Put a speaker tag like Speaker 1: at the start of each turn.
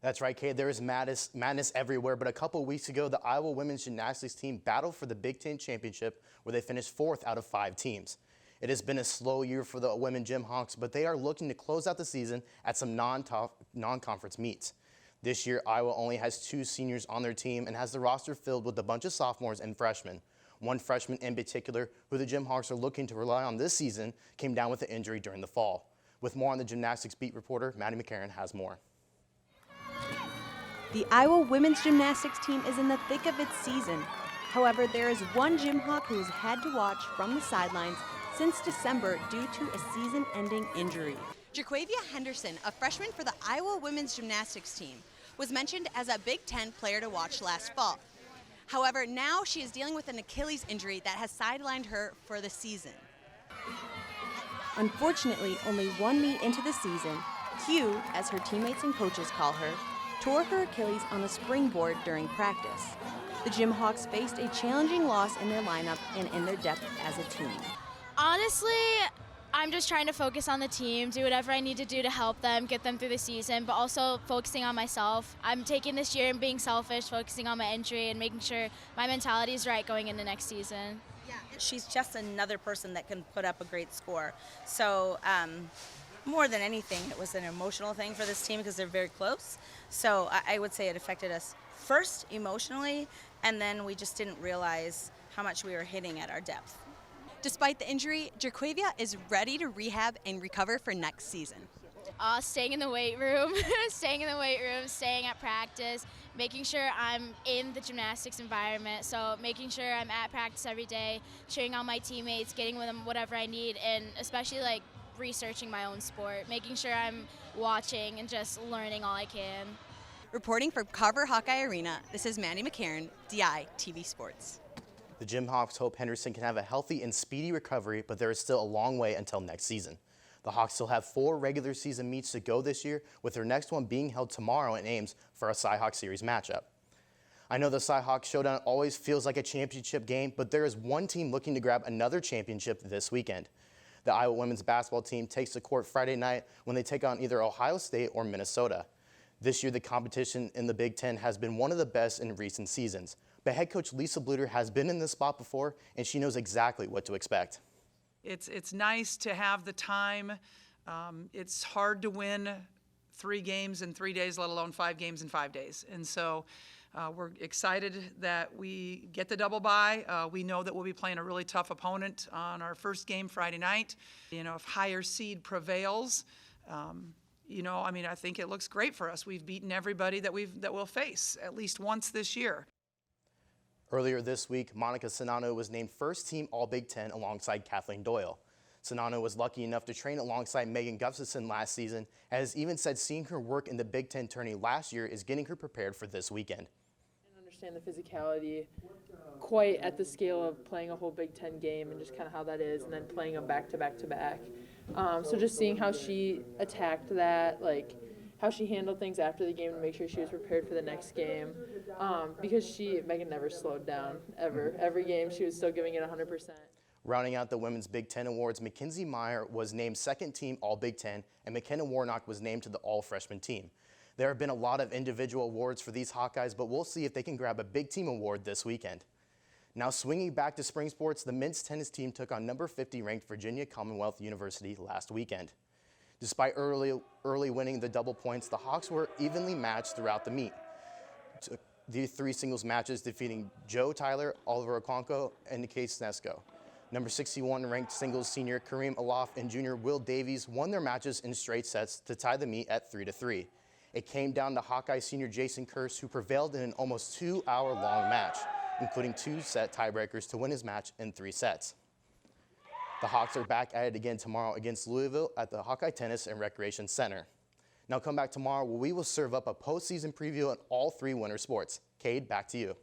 Speaker 1: That's right, Kate. There is madness everywhere, but a couple weeks ago, the Iowa women's gymnastics team battled for the Big Ten championship, where they finished 4th out of 5 teams. It has been a slow year for the women Gym Hawks, but they are looking to close out the season at some non-conference meets. This year, Iowa only has 2 seniors on their team and has the roster filled with a bunch of sophomores and freshmen. One freshman in particular, who the Gym Hawks are looking to rely on this season, came down with an injury during the fall. With more on the gymnastics beat reporter, Maddie McCarran has more.
Speaker 2: The Iowa women's gymnastics team is in the thick of its season. However, there is one Gym Hawk who has had to watch from the sidelines since December due to a season-ending injury.
Speaker 3: Jaquavia Henderson, a freshman for the Iowa women's gymnastics team, was mentioned as a Big Ten player to watch last fall. However, now she is dealing with an Achilles injury that has sidelined her for the season.
Speaker 2: Unfortunately, only one meet into the season, Q, as her teammates and coaches call her, tore her Achilles on a springboard during practice. The Gym Hawks faced a challenging loss in their lineup and in their depth as a team.
Speaker 4: Honestly, I'm just trying to focus on the team, do whatever I need to do to help them, get them through the season, but also focusing on myself. I'm taking this year and being selfish, focusing on my injury and making sure my mentality is right going into next season.
Speaker 5: Yeah, she's just another person that can put up a great score. So more than anything, it was an emotional thing for this team because they're very close. So I would say it affected us first emotionally, and then we just didn't realize how much we were hitting at our depth.
Speaker 3: Despite the injury, Jaquavia is ready to rehab and recover for next season.
Speaker 4: Staying in the weight room, staying at practice, making sure I'm in the gymnastics environment. So making sure I'm at practice every day, cheering on my teammates, getting with them whatever I need, and especially like researching my own sport, making sure I'm watching and just learning all I can.
Speaker 3: Reporting from Carver Hawkeye Arena, this is Maddie McCarran, DITV Sports.
Speaker 1: The Gym Hawks hope Henderson can have a healthy and speedy recovery, but there is still a long way until next season. The Hawks still have 4 regular season meets to go this year, with their next one being held tomorrow in Ames for a Cy-Hawk Series matchup. I know the Cy-Hawk Showdown always feels like a championship game, but there is one team looking to grab another championship this weekend. The Iowa women's basketball team takes to court Friday night when they take on either Ohio State or Minnesota. This year, the competition in the Big Ten has been one of the best in recent seasons. But head coach Lisa Bluter has been in this spot before, and she knows exactly what to expect.
Speaker 6: It's nice to have the time. It's hard to win 3 games in 3 days, let alone 5 games in 5 days. And so we're excited that we get the double bye. We know that we'll be playing a really tough opponent on our first game Friday night. You know, if higher seed prevails, I think it looks great for us. We've beaten everybody that we'll face at least once this year.
Speaker 1: Earlier this week, Monica Sinano was named first team All-Big Ten alongside Kathleen Doyle. Sinano was lucky enough to train alongside Megan Gustafson last season, and has even said seeing her work in the Big Ten tourney last year is getting her prepared for this weekend.
Speaker 7: I understand the physicality quite at the scale of playing a whole Big Ten game and just kind of how that is, and then playing them back to back to back. So just seeing how she attacked that, like how she handled things after the game to make sure she was prepared for the next game, because Megan never slowed down, ever. Every game she was still giving it 100%.
Speaker 1: Rounding out the Women's Big Ten Awards, Mackenzie Meyer was named second team All-Big Ten, and McKenna Warnock was named to the All-Freshman team. There have been a lot of individual awards for these Hawkeyes, but we'll see if they can grab a big team award this weekend. Now swinging back to spring sports, the men's tennis team took on number 50 ranked Virginia Commonwealth University last weekend. Despite early winning the double points, the Hawks were evenly matched throughout the meet. The 3 singles matches defeating Joe Tyler, Oliver Okonkwo, and Case Snesko. Number 61 ranked singles senior Kareem Alof and junior Will Davies won their matches in straight sets to tie the meet at 3-3. It came down to Hawkeye senior Jason Kearse, who prevailed in an almost 2-hour-long match, including 2-set tiebreakers to win his match in 3 sets. The Hawks are back at it again tomorrow against Louisville at the Hawkeye Tennis and Recreation Center. Now come back tomorrow where we will serve up a postseason preview on all 3 winter sports. Cade, back to you.